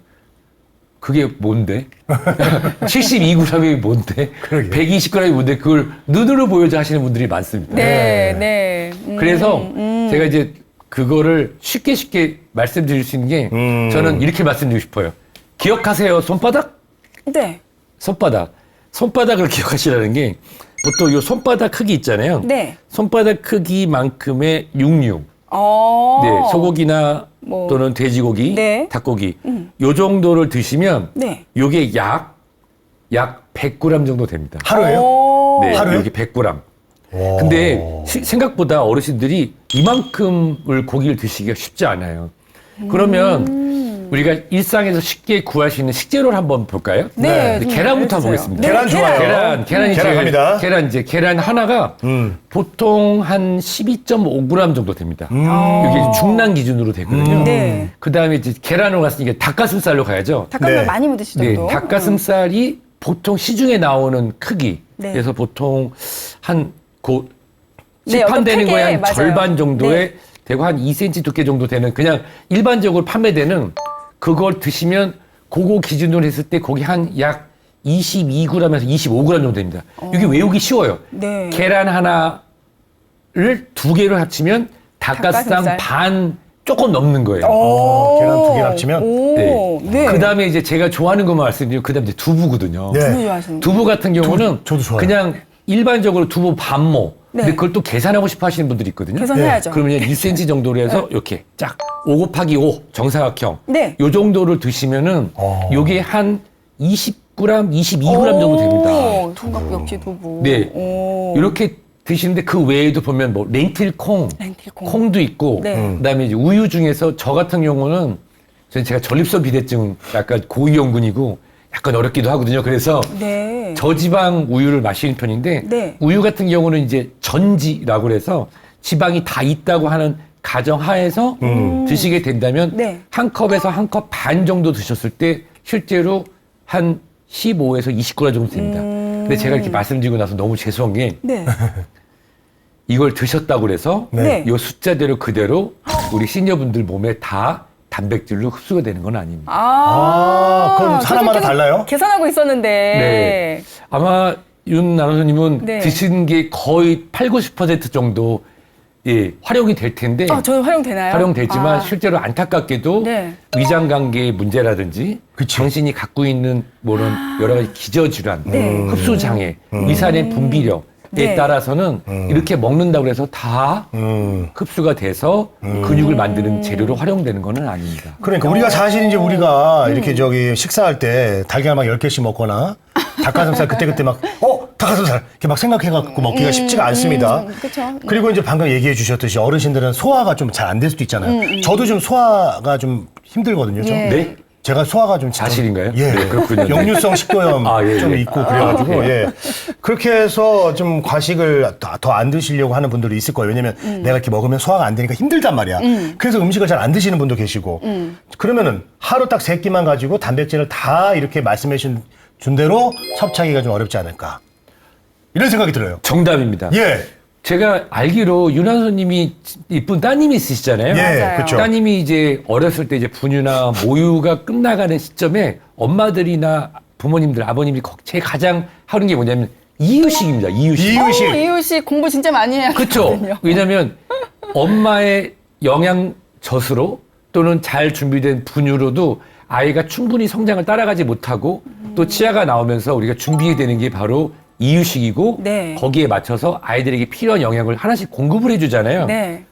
그게 뭔데? 72g이 뭔데? 120g이 뭔데? 그걸 눈으로 보여줘 하시는 분들이 많습니다. 그래서 제가 이제 그거를 쉽게 말씀드릴 수 있는 게 저는 이렇게 말씀드리고 싶어요. 기억하세요, 손바닥? 네. 손바닥을 기억하시라는 게 보통 요 손바닥 크기 있잖아요. 네. 손바닥 크기만큼의 육류. 네, 소고기나 또는 돼지고기, 닭고기. 요 정도를 드시면 요게 약 100g 정도 됩니다. 하루에요? 네, 하루에? 여기 100g. 근데 생각보다 어르신들이 이만큼을 고기를 드시기가 쉽지 않아요. 그러면 우리가 일상에서 쉽게 구할 수 있는 식재료를 한번 볼까요? 네. 계란부터 보겠습니다. 계란 좋아요. 계란 갑니다. 계란 하나가 보통 한 12.5g 정도 됩니다. 이게 중량 기준으로 되거든요. 그 다음에 이제 계란으로 갔으니까 닭가슴살로 가야죠. 닭가슴살 많이 묻으시 정도. 닭가슴살이 보통 시중에 나오는 크기. 그래서 보통 시판되는 거에 한 절반 정도의 되고 한 2cm 두께 정도 되는 그냥 일반적으로 판매되는 그걸 드시면 그거 기준으로 했을 때 거기 한 약 22g에서 25g 정도 됩니다. 이게 외우기 쉬워요. 계란 하나를 두 개를 합치면 닭가슴살 반 조금 넘는 거예요. 계란 두 개 합치면? 그 다음에 이제 제가 좋아하는 것만 말씀드리면 그 다음에 이제 두부거든요. 두부 좋아하시는 두부 같은 경우는 저도 좋아요. 그냥 일반적으로 두부 반모. 근데 그걸 또 계산하고 싶어 하시는 분들이 있거든요. 계산해야죠. 그러면 2cm 정도로 해서 이렇게 쫙 5 곱하기 5 정사각형. 요 정도를 드시면은 요게 한 20g, 22g 정도 됩니다. 두부 역시 두부. 네. 이렇게 드시는데 그 외에도 보면 뭐 렌틸콩, 콩도 있고 그다음에 이제 우유 중에서 저 같은 경우는 제가 전립선 비대증 약간 고위험군이고 약간 어렵기도 하거든요. 그래서 저지방 우유를 마시는 편인데 우유 같은 경우는 이제 전지라고 해서 지방이 다 있다고 하는 가정하에서 드시게 된다면 한 컵에서 한 컵 반 정도 드셨을 때 실제로 한 15에서 20g 정도 됩니다. 근데 제가 이렇게 말씀드리고 나서 너무 죄송한 게 이걸 드셨다고 그래서 이 숫자대로 그대로 우리 시니어분들 몸에 다 단백질로 흡수가 되는 건 아닙니다. 그럼 사람마다 달라요? 계산하고 있었는데. 아마 윤 아나운서님은 드시는 게 거의 80~90% 정도 활용이 될 텐데. 저는 활용되나요? 활용되지만 실제로 안타깝게도 위장 관계의 문제라든지 당신이 갖고 있는 뭐런 여러 가지 기저질환, 흡수 장애, 위산의 분비력에 따라서는 이렇게 먹는다고 해서 다 흡수가 돼서 근육을 만드는 재료로 활용되는 건 아닙니다. 그러니까 우리가 사실 이제 우리가 이렇게 식사할 때 달걀 막 10개씩 먹거나 닭가슴살 그때그때 막 닭가슴살 이렇게 막 생각해갖고 먹기가 쉽지가 않습니다. 그쵸. 그리고 이제 방금 얘기해 주셨듯이 어르신들은 소화가 좀 잘 안 될 수도 있잖아요. 저도 좀 소화가 좀 힘들거든요. 좀. 네? 제가 소화가 좀 사실인가요? 네, 그렇군요. 역류성 식도염 좀 있고 그래가지고 그렇게 해서 좀 과식을 더 안 드시려고 하는 분들도 있을 거예요. 왜냐면 내가 이렇게 먹으면 소화가 안 되니까 힘들단 말이야. 그래서 음식을 잘 안 드시는 분도 계시고 그러면은 하루 딱 3끼만 가지고 단백질을 다 이렇게 말씀해 준 대로 섭취하기가 좀 어렵지 않을까 이런 생각이 들어요. 정답입니다. 제가 알기로 윤한선님이 이쁜 따님이 있으시잖아요. 예, 맞아요. 그렇죠. 따님이 이제 어렸을 때 이제 분유나 모유가 끝나가는 시점에 엄마들이나 부모님들, 아버님이 제일 가장 하는 게 뭐냐면 이유식입니다. 이유식. 이유식. 이유식 공부 진짜 많이 해야 그렇죠. 되거든요. 왜냐하면 엄마의 영양 젖으로 또는 잘 준비된 분유로도 아이가 충분히 성장을 따라가지 못하고 또 치아가 나오면서 우리가 준비해야 되는 게 바로 이유식이고 네. 거기에 맞춰서 아이들에게 필요한 영양을 하나씩 공급을 해주잖아요. 네.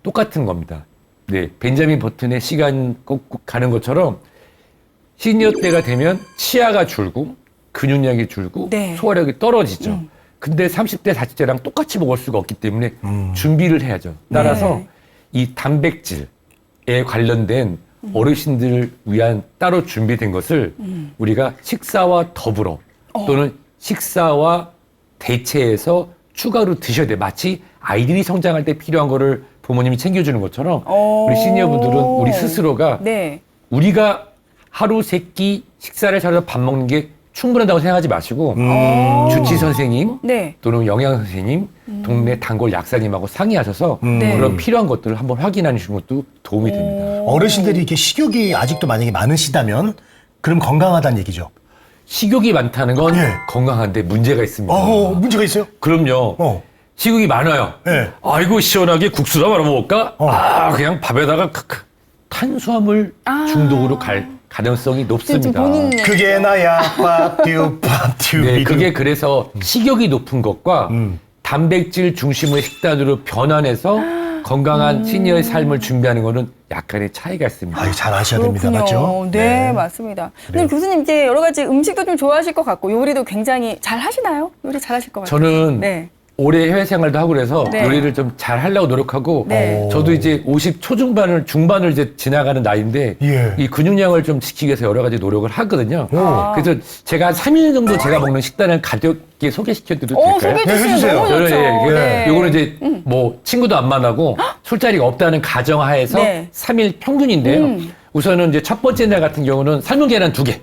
똑같은 겁니다. 네, 벤자민 버튼의 시간 꺾고 가는 것처럼 시니어 때가 되면 치아가 줄고 근육량이 줄고 네. 소화력이 떨어지죠. 근데 30대, 40대랑 똑같이 먹을 수가 없기 때문에 준비를 해야죠. 따라서 네. 이 단백질에 관련된 어르신들을 위한 따로 준비된 것을 우리가 식사와 더불어 또는 식사와 대체해서 추가로 드셔야 돼. 마치 아이들이 성장할 때 필요한 거를 부모님이 챙겨주는 것처럼 우리 시니어분들은 우리 스스로가 네. 우리가 하루 세 끼 식사를 차려서 밥 먹는 게 충분하다고 생각하지 마시고 주치 선생님 네. 또는 영양 선생님, 동네 단골 약사님하고 상의하셔서 네. 그런 필요한 것들을 한번 확인하시는 것도 도움이 됩니다. 어르신들이 이렇게 식욕이 아직도 만약에 많으시다면 그럼 건강하다는 얘기죠. 식욕이 많다는 건 예. 건강한데 문제가 있습니다. 문제가 있어요? 그럼요. 식욕이 많아요. 예. 아이고 시원하게 국수나 말아 먹을까? 그냥 밥에다가 탄수화물 중독으로 갈 가능성이 높습니다. 본인 그게 나야 빠듀 네, 그게 그래서 식욕이 높은 것과 단백질 중심의 식단으로 변환해서 건강한 시니어의 삶을 준비하는 거는 약간의 차이가 있습니다. 아유, 잘 아셔야 됩니다. 맞죠? 네, 맞습니다. 근데 교수님 이제 여러 가지 음식도 좀 좋아하실 것 같고 요리도 굉장히 잘 하시나요? 요리 잘 하실 것 같아요. 저는 네. 올해 해외 생활도 하고 그래서 네. 요리를 좀 잘 하려고 노력하고 네. 저도 이제 50 중반을 이제 지나가는 나이인데 예. 이 근육량을 좀 지키기 위해서 여러 가지 노력을 하거든요. 그래서 제가 한 3일 정도 제가 먹는 식단을 가볍게 소개시켜 드려도 될까요? 소개해 주시면 해주세요. 너무 좋죠. 네. 요거는 이제 뭐 친구도 안 만나고 술자리가 없다는 가정하에서 네. 3일 평균인데요. 우선은 이제 첫 번째 날 같은 경우는 삶은 계란 2개,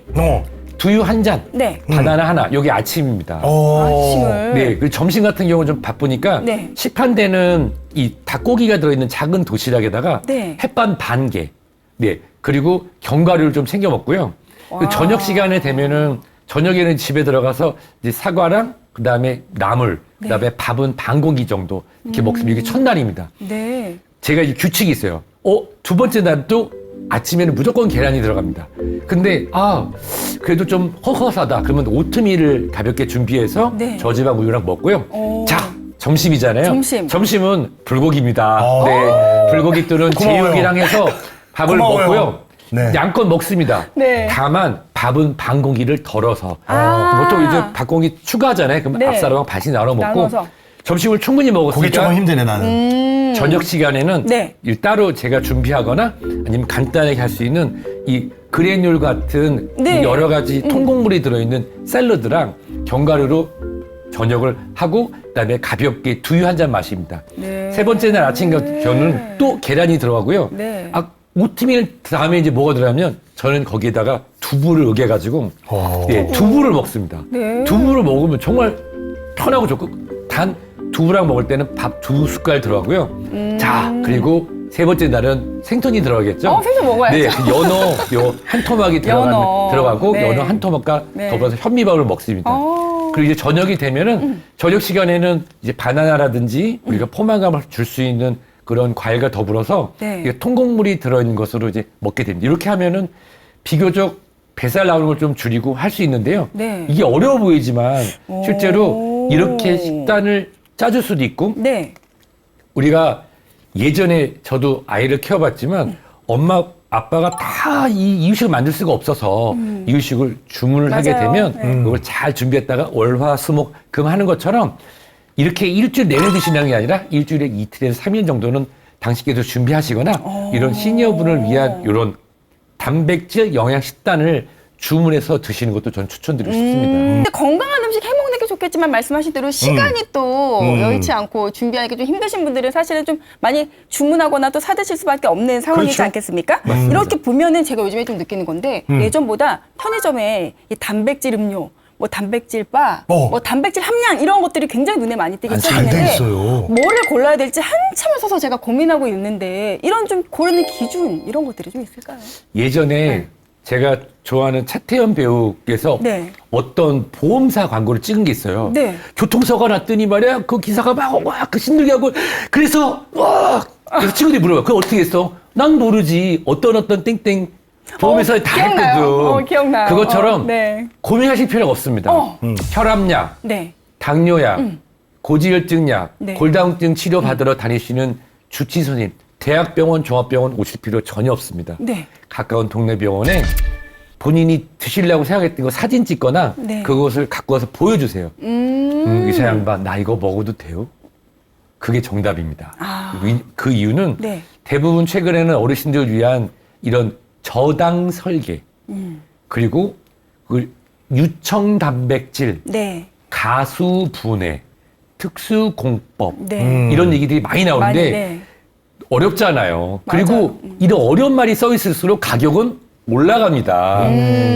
두유 1잔, 네. 바나나 하나. 여기 아침입니다. 아침을. 네, 그리고 점심 같은 경우는 좀 바쁘니까 네. 시판되는 이 닭고기가 들어있는 작은 도시락에다가 네. 햇반 반 개, 네, 그리고 견과류를 좀 챙겨 먹고요. 그 저녁 시간에 되면은 저녁에는 집에 들어가서 이제 사과랑 그다음에 나물, 그다음에 밥은 반 공기 정도 이렇게 먹습니다. 이게 첫날입니다. 네. 제가 이 규칙이 있어요. 두 번째 날도 아침에는 무조건 계란이 들어갑니다. 근데 그래도 좀 허허하다. 그러면 오트밀을 가볍게 준비해서 네. 저지방 우유랑 먹고요. 자, 점심이잖아요. 점심은 불고기입니다. 네, 불고기 또는 고마워요. 제육이랑 해서 밥을 고마워요. 먹고요. 네. 양껏 먹습니다. 네. 다만 밥은 반 공기를 덜어서 보통 이제 밥 공기 추가하잖아요. 그럼 네. 앞사람하고 반씩 나눠 먹고 나눠서. 점심을 충분히 그게 먹었으니까 조금 힘드네 나는. 저녁 시간에는 네. 따로 제가 준비하거나 아니면 간단하게 할 수 있는 이 그래놀 같은 네. 이 여러 가지 통곡물이 들어있는 샐러드랑 견과류로 저녁을 하고 그다음에 가볍게 두유 한 잔 마십니다. 네. 세 번째 날 아침 같은 경우는 또 계란이 들어가고요. 네. 오트밀 다음에 이제 뭐가 들어가면 저는 거기에다가 두부를 으개가지고 두부를 먹습니다. 네. 두부를 먹으면 정말 편하고 좋고 단 두부랑 먹을 때는 밥 2숟갈 들어가고요. 자, 그리고 세 번째 날은 생선이 들어가겠죠? 생선 먹어야죠. 네, 그 연어 한 토막이 들어가고 네. 연어 한 토막과 네. 더불어서 현미밥을 먹습니다. 그리고 이제 저녁이 되면은 저녁 시간에는 이제 바나나라든지 우리가 포만감을 줄 수 있는 그런 과일과 더불어서 네. 이게 통곡물이 들어있는 것으로 이제 먹게 됩니다. 이렇게 하면은 비교적 뱃살 나오는 걸 좀 줄이고 할 수 있는데요. 네. 이게 어려워 보이지만 실제로 이렇게 식단을 짜줄 수도 있고 네. 우리가 예전에 저도 아이를 키워봤지만 엄마 아빠가 다 이 이유식을 만들 수가 없어서 이유식을 주문을 하게 맞아요. 되면 네. 그걸 잘 준비했다가 월화수목금 하는 것처럼 이렇게 일주일 내내 드시는 게 아니라 일주일에 이틀에서 3일 정도는 당신께서 준비하시거나 이런 시니어분을 위한 이런 단백질 영양 식단을 주문해서 드시는 것도 전 추천드리고 싶습니다. 근데 건강한 음식 해먹는 게 좋겠지만 말씀하신 대로 시간이 또 여의치 않고 준비하기 좀 힘드신 분들은 사실은 좀 많이 주문하거나 또 사드실 수밖에 없는 상황이지 그렇죠. 않겠습니까? 이렇게 보면은 제가 요즘에 좀 느끼는 건데 예전보다 편의점에 이 단백질 음료 뭐 단백질 바, 어. 뭐 단백질 함량 이런 것들이 굉장히 눈에 많이 띄기 잘 돼 시작했는데 있어요. 뭐를 골라야 될지 한참을 서서 제가 고민하고 있는데 이런 좀 고르는 기준 이런 것들이 좀 있을까요? 예전에 제가 좋아하는 차태현 배우께서 네. 어떤 보험사 광고를 찍은 게 있어요. 네. 교통사고가 났더니 말이야 그 기사가 막 힘들게 하고 그래서 그래서 친구들이 물어봐. 그거 어떻게 했어? 난 모르지. 어떤 땡땡 보험회사에 다 기억나요. 했거든. 기억나요. 그것처럼 네. 고민하실 필요가 없습니다. 혈압약, 네. 당뇨약, 고지혈증약, 네. 골다공증 치료 받으러 다니시는 주치 선생님, 대학병원, 종합병원 오실 필요 전혀 없습니다. 네. 가까운 동네 병원에 본인이 드시려고 생각했던 거 사진 찍거나 네. 그것을 갖고 와서 보여주세요. 의사 양반, 나 이거 먹어도 돼요? 그게 정답입니다. 아. 그 이유는 네. 대부분 최근에는 어르신들을 위한 이런 저당 설계, 그리고 그 유청 단백질, 네. 가수 분해, 특수 공법 네. 이런 얘기들이 많이 나오는데 많이, 네. 어렵잖아요. 그리고 맞아요. 이런 어려운 말이 써 있을수록 가격은 올라갑니다.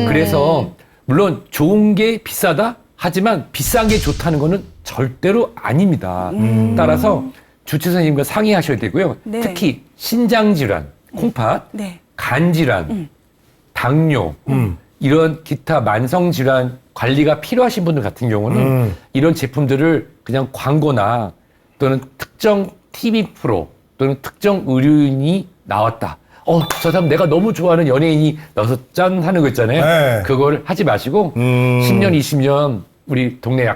그래서 물론 좋은 게 비싸다 하지만 비싼 게 좋다는 거는 절대로 아닙니다. 따라서 주치 선생님과 상의하셔야 되고요. 네. 특히 신장 질환, 콩팥, 네. 간 질환, 당뇨 이런 기타 만성 질환 관리가 필요하신 분들 같은 경우는 이런 제품들을 그냥 광고나 또는 특정 TV 프로 또는 특정 의료인이 나왔다. 저 사람 내가 너무 좋아하는 연예인이 나와서 짠 하는 거 있잖아요. 네. 그걸 하지 마시고 10년, 20년 우리 동네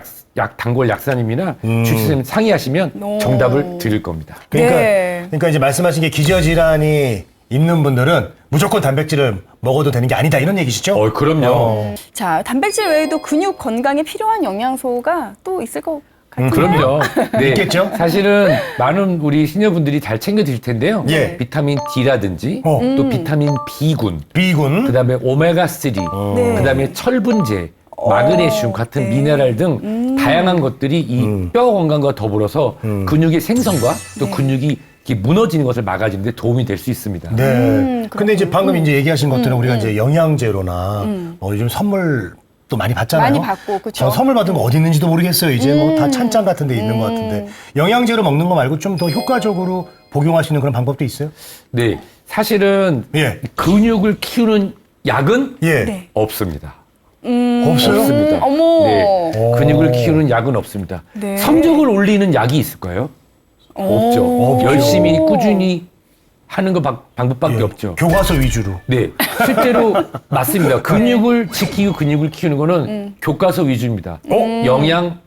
단골 약사님이나 주치의님 상의하시면 오. 정답을 드릴 겁니다. 그러니까, 네. 그러니까 이제 말씀하신 게 기저질환이 있는 분들은 무조건 단백질을 먹어도 되는 게 아니다 이런 얘기시죠? 그럼요. 자, 단백질 외에도 근육 건강에 필요한 영양소가 또 있을 것 같은데요. 그럼요. 네. 있겠죠? 사실은 많은 우리 시니어분들이 잘 챙겨 드실 텐데요. 예. 비타민 D라든지 또 비타민 B군, B군. 그다음에 오메가3, 네. 그다음에 철분제, 마그네슘 같은 네. 미네랄 등 다양한 것들이 이 뼈 건강과 더불어서 근육의 생성과 또 네. 근육이 이렇게 무너지는 것을 막아주는 데 도움이 될 수 있습니다. 네. 근데 이제 방금 이제 얘기하신 것들은 우리가 이제 영양제로나 요즘 선물 또 많이 받잖아요. 많이 받고, 그쵸. 저 선물 받은 거 어디 있는지도 모르겠어요. 이제 뭐 다 찬장 같은 데 있는 것 같은데. 영양제로 먹는 거 말고 좀 더 효과적으로 복용하시는 그런 방법도 있어요? 네, 사실은 예. 근육을 키우는 약은 예. 네. 없습니다. 없어요? 없습니다. 어머. 네, 오. 근육을 키우는 약은 없습니다. 네. 성적을 올리는 약이 있을까요? 없죠. 없죠. 열심히 꾸준히 하는 거 방법밖에 예. 없죠. 교과서 위주로. 네, 실제로 맞습니다. 근육을 지키고 근육을 키우는 거는 교과서 위주입니다. 영양,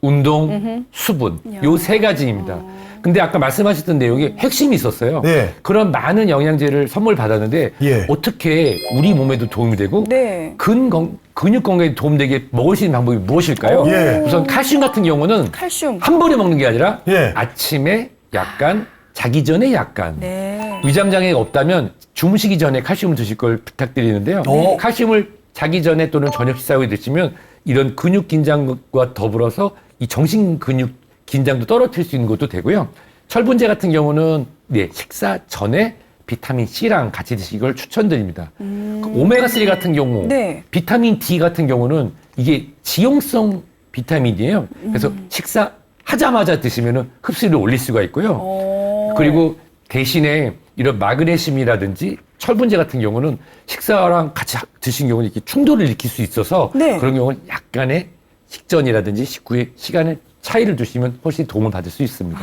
운동, 수분 요 세 가지입니다. 근데 아까 말씀하셨던 내용에 핵심이 있었어요. 네. 그런 많은 영양제를 선물 받았는데 예. 어떻게 우리 몸에도 도움이 되고 네. 근육 건강에 도움되게 먹을 수 있는 방법이 무엇일까요? 예. 우선 칼슘 같은 경우는 칼슘. 한 번에 먹는 게 아니라 예. 아침에 약간 자기 전에 약간 네. 위장 장애가 없다면 주무시기 전에 칼슘을 드실 걸 부탁드리는데요. 네. 칼슘을 자기 전에 또는 저녁 식사 후에 드시면 이런 근육 긴장과 더불어서 이 정신 근육 긴장도 떨어뜨릴 수 있는 것도 되고요. 철분제 같은 경우는 네, 식사 전에 비타민 C랑 같이 드시는 걸 추천드립니다. 그 오메가3 같은 경우, 네. 비타민 D 같은 경우는 이게 지용성 비타민이에요. 그래서 식사하자마자 드시면 흡수율을 올릴 수가 있고요. 그리고 대신에 이런 마그네슘이라든지 철분제 같은 경우는 식사랑 같이 드신 경우는 이렇게 충돌을 일으킬 수 있어서 네. 그런 경우는 약간의 식전이라든지 식후에 시간을 차이를 두시면 훨씬 도움을 받을 수 있습니다.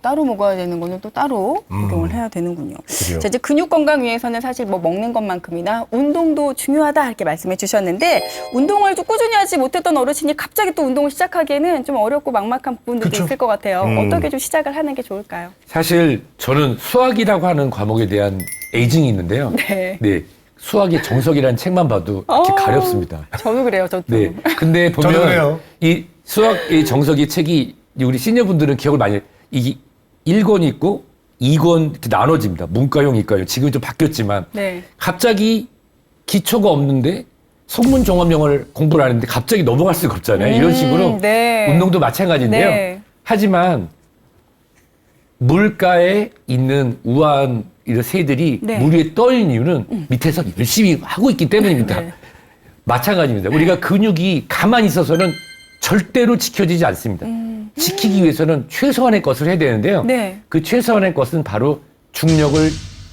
따로 먹어야 되는 거는 또 따로 복용을 해야 되는군요. 그래요. 자, 이제 근육 건강 위해서는 사실 뭐 먹는 것만큼이나 운동도 중요하다 이렇게 말씀해 주셨는데 운동을 좀 꾸준히 하지 못했던 어르신이 갑자기 또 운동을 시작하기에는 좀 어렵고 막막한 부분들도 그쵸. 있을 것 같아요. 어떻게 좀 시작을 하는 게 좋을까요? 사실 저는 수학이라고 하는 과목에 대한 애증이 있는데요. 네. 수학의 정석이라는 책만 봐도 이렇게 가렵습니다. 저도 그래요. 저도. 네. 근데 저도 보면 그래요. 이 수학의 정석의 책이 우리 시니어분들은 기억을 많이 해요. 이게 1권이 있고 2권 이렇게 나눠집니다. 문과용, 이과용. 지금 좀 바뀌었지만 네. 갑자기 기초가 없는데 속문 종합 영어를 공부를 하는데 갑자기 넘어갈 수가 없잖아요. 이런 식으로 네. 운동도 마찬가지인데요. 네. 하지만 물가에 있는 우아한 이런 새들이 네. 물 위에 떠 있는 이유는 밑에서 열심히 하고 있기 때문입니다. 네. 마찬가지입니다. 우리가 근육이 가만히 있어서는 절대로 지켜지지 않습니다. 지키기 위해서는 최소한의 것을 해야 되는데요. 네. 그 최소한의 것은 바로 중력을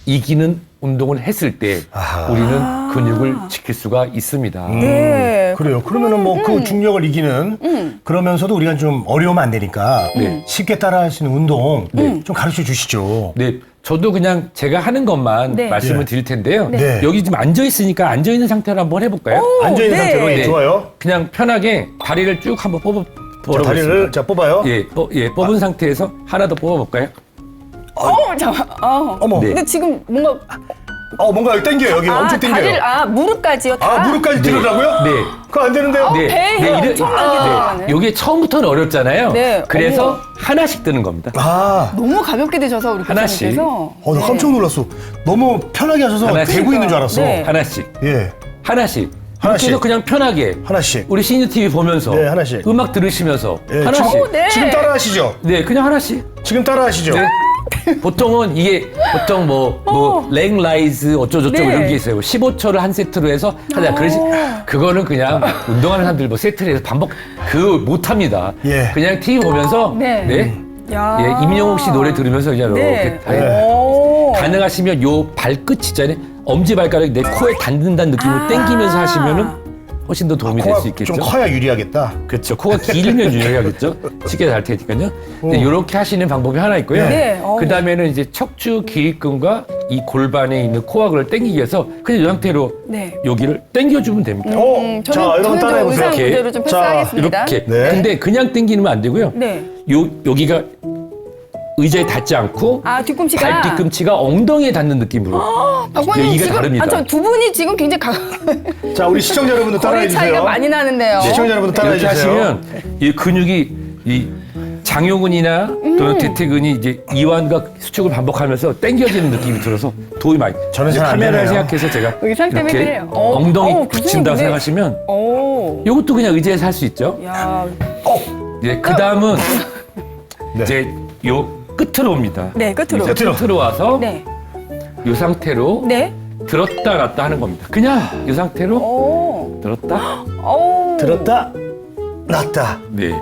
이기는 운동을 했을 때 아하. 우리는 근육을 지킬 수가 있습니다. 네. 그래요. 그러면은 뭐 그 중력을 이기는 그러면서도 우리가 좀 어려우면 안 되니까 네. 쉽게 따라할 수 있는 운동 좀 가르쳐 주시죠. 네, 저도 그냥 제가 하는 것만 네. 말씀을 네. 드릴 텐데요. 네. 여기 지금 앉아 있으니까 앉아 있는 상태로 한번 해볼까요? 앉아 있는 네. 상태로 예, 네. 좋아요. 그냥 편하게 다리를 쭉 한번 자, 뽑아보겠습니다. 다리를 자 뽑아요. 뽑은 상태에서 하나 더 뽑아볼까요? 잠깐. 어머. 네. 근데 지금 뭔가 뭔가 여기 당겨요. 여기 엄청 당겨요. 다리를 무릎까지요. 다. 무릎까지 들으라고요? 네. 그거 안 되는데요? 배에 엄청나게 들어가네. 요게 처음부터는 어렵잖아요. 네. 그래서 어머. 하나씩 뜨는 겁니다. 너무 가볍게 드셔서 우리 하나씩. 교수님께서. 나 깜짝 놀랐어. 너무 편하게 하셔서 하나씩. 대고 있는 줄 알았어. 네. 하나씩. 예. 하나씩. 하나씩. 그래서 그냥 편하게 하나씩. 우리 시니어 TV 보면서 네, 하나씩. 음악 들으시면서 예, 하나씩. 지금, 네. 지금 따라하시죠? 네, 그냥 하나씩. 지금 따라하시죠? 네. 보통은 이게 보통 랭라이즈 어쩌고저쩌고 네. 이런 게 있어요. 15초를 한 세트로 해서 하자. 그거는 그냥 운동하는 사람들 뭐 세트를 해서 반복 그거 못 합니다. 예. 그냥 TV 보면서 네. 야. 예, 임영웅 씨 노래 들으면서 그냥 네. 이렇게 다리 오. 가능하시면 요 발끝 있잖아요. 엄지발가락이 내 코에 닿는다는 느낌으로 당기면서 하시면은 훨씬 더 도움이 될 코가 수 있겠죠. 좀 커야 유리하겠다. 그렇죠. 코가 길면 유리하겠죠. 쉽게 잘 테니까요. 이렇게 하시는 방법이 하나 있고요. 네. 그 다음에는 이제 척추 기립근과 이 골반에 있는 코어를 당기기 위해서 그냥 이 상태로 네. 여기를 당겨주면 됩니다. 자, 여러분 저는 좀 따라해보세요. 의상 이렇게. 그대로 좀 자, 패스하겠습니다. 이렇게. 네. 근데 그냥 당기면 안 되고요. 네. 여기가 의자에 닿지 않고 뒤꿈치가. 발뒤꿈치가 엉덩이에 닿는 느낌으로. 박관님 여기가 지금 다릅니다. 저 두 분이 지금 굉장히 자, 우리 시청자 여러분도 따라해 거리 차이가 주세요. 많이 나는데요. 시청자 여러분도 따라해 이렇게 주세요. 하시면 이 근육이 이 장요근이나 또는 대퇴근이 이제 이완과 수축을 반복하면서 당겨지는 느낌이 들어서 도움이 많이. 저는 이제 잘안 카메라를 되네요. 생각해서 제가 의상 때문에 이렇게 그래요. 엉덩이 교수님 붙인다고 근데- 생각하시면 오. 이것도 그냥 의자에서 할 수 있죠. 야. 이제 그 다음은 네. 이제 요 끝으로 옵니다. 네, 끝으로. 이제 끝으로 와서 네. 이 상태로 네. 들었다 놨다 하는 겁니다. 그냥 이 상태로 오. 들었다. 오. 들었다, 놨다. 네.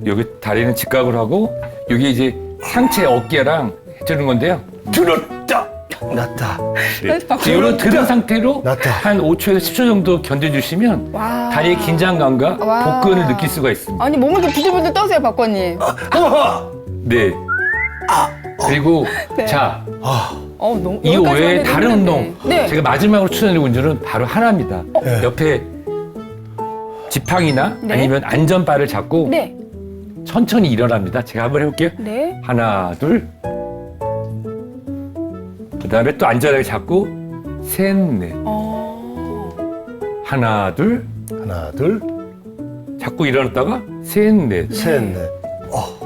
여기 다리는 직각으로 하고 여기 이제 상체 어깨랑 해주는 건데요. 들었다, 놨다. 네. 박수. 이런 들은 상태로 놨다. 한 5초에서 10초 정도 견뎌주시면 와. 다리의 긴장감과 와. 복근을 느낄 수가 있습니다. 아니 몸을 이렇게 부들부들 떠세요, 박관님. 네. 그리고 네. 자, 너무 이 여기까지 외에 하는데 다른 너무 운동 힘든데. 네. 제가 마지막으로 추천드리는 운동은 바로 하나입니다. 네. 옆에 지팡이나 네. 아니면 안전바를 잡고 네. 천천히 일어납니다. 제가 한번 해볼게요. 네. 하나, 둘. 그 다음에 또 안전하게 잡고 셋, 넷. 하나, 둘. 하나, 둘, 잡고 일어났다가 셋, 넷. 셋, 넷.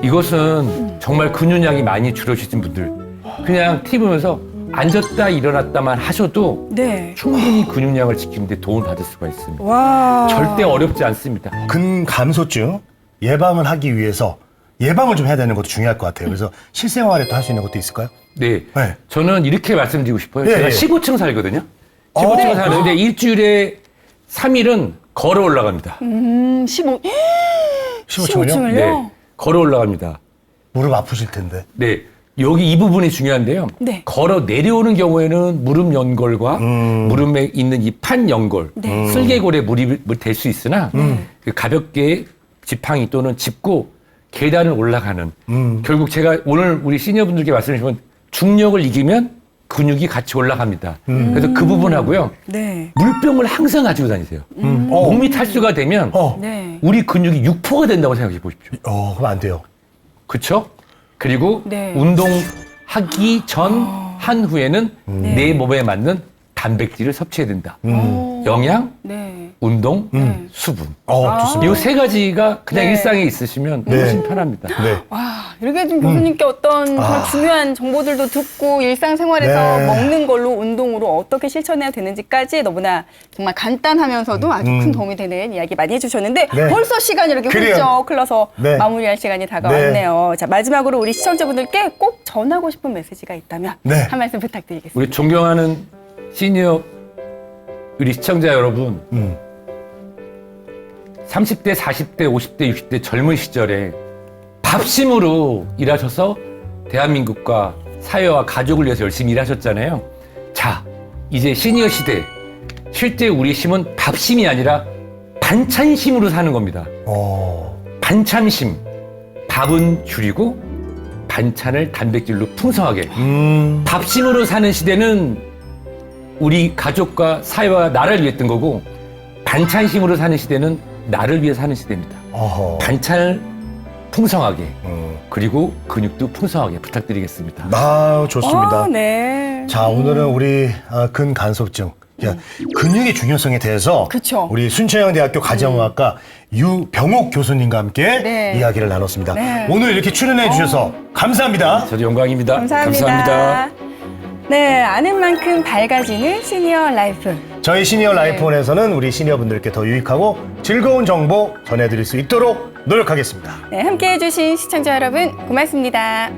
이것은 정말 근육량이 많이 줄어지신 분들 그냥 TV 보면서 앉았다 일어났다만 하셔도 네. 충분히 근육량을 지키는 데 도움을 받을 수가 있습니다. 와. 절대 어렵지 않습니다. 근감소증 예방을 하기 위해서 예방을 좀 해야 되는 것도 중요할 것 같아요. 그래서 실생활에 또 할 수 있는 것도 있을까요? 네. 네. 저는 이렇게 말씀드리고 싶어요. 예, 제가 예. 15층 살거든요. 15층 네. 사는데 일주일에 3일은 걸어 올라갑니다. 15. 15층을요? 15층을요? 네. 걸어 올라갑니다. 무릎 아프실 텐데. 네. 여기 이 부분이 중요한데요. 네. 걸어 내려오는 경우에는 무릎 연골과 무릎에 있는 이 판 연골, 네. 슬개골에 무리가 될 수 있으나 그 가볍게 지팡이 또는 짚고 계단을 올라가는 결국 제가 오늘 우리 시니어분들께 말씀드리면 중력을 이기면 근육이 같이 올라갑니다. 그래서 그 부분하고요. 네. 물병을 항상 가지고 다니세요. 몸이 탈수가 되면 네. 우리 근육이 육포가 된다고 생각해 보십시오. 그럼 안 돼요. 그렇죠? 그리고 네. 운동하기 전, 한 후에는 내 몸에 맞는 단백질을 섭취해야 된다. 영양, 네. 운동, 수분. 좋습니다. 이 세 가지가 그냥 네. 일상에 있으시면 네. 훨씬 편합니다. 네. 와, 이렇게 좀 교수님께 어떤 정말 중요한 정보들도 듣고 일상생활에서 네. 먹는 걸로 운동으로 어떻게 실천해야 되는지까지 너무나 정말 간단하면서도 아주 큰 도움이 되는 이야기 많이 해주셨는데 네. 벌써 시간이 이렇게 그래요. 훌쩍 흘러서 네. 마무리할 시간이 다가왔네요. 자, 마지막으로 우리 시청자분들께 꼭 전하고 싶은 메시지가 있다면 네. 한 말씀 부탁드리겠습니다. 우리 존경하는 시니어 우리 시청자 여러분, 30대, 40대, 50대, 60대 젊은 시절에 밥심으로 일하셔서 대한민국과 사회와 가족을 위해서 열심히 일하셨잖아요. 자, 이제 시니어 시대. 실제 우리 심은 밥심이 아니라 반찬심으로 사는 겁니다. 반찬심. 밥은 줄이고 반찬을 단백질로 풍성하게. 밥심으로 사는 시대는 우리 가족과 사회와 나라를 위해 했던 거고, 반찬심으로 사는 시대는 나를 위해 사는 시대입니다. 반찬을 풍성하게, 그리고 근육도 풍성하게 부탁드리겠습니다. 아, 좋습니다. 네. 자, 오늘은 우리 근간섭증, 근육의 중요성에 대해서 그쵸. 우리 순천향대학교 가정의학과 유병욱 교수님과 함께 네. 이야기를 나눴습니다. 네. 오늘 이렇게 출연해 주셔서 감사합니다. 저도 영광입니다. 감사합니다. 네, 아는 만큼 밝아지는 시니어 라이프. 저희 시니어 라이프원에서는 우리 시니어분들께 더 유익하고 즐거운 정보 전해드릴 수 있도록 노력하겠습니다. 네, 함께해 주신 시청자 여러분 고맙습니다.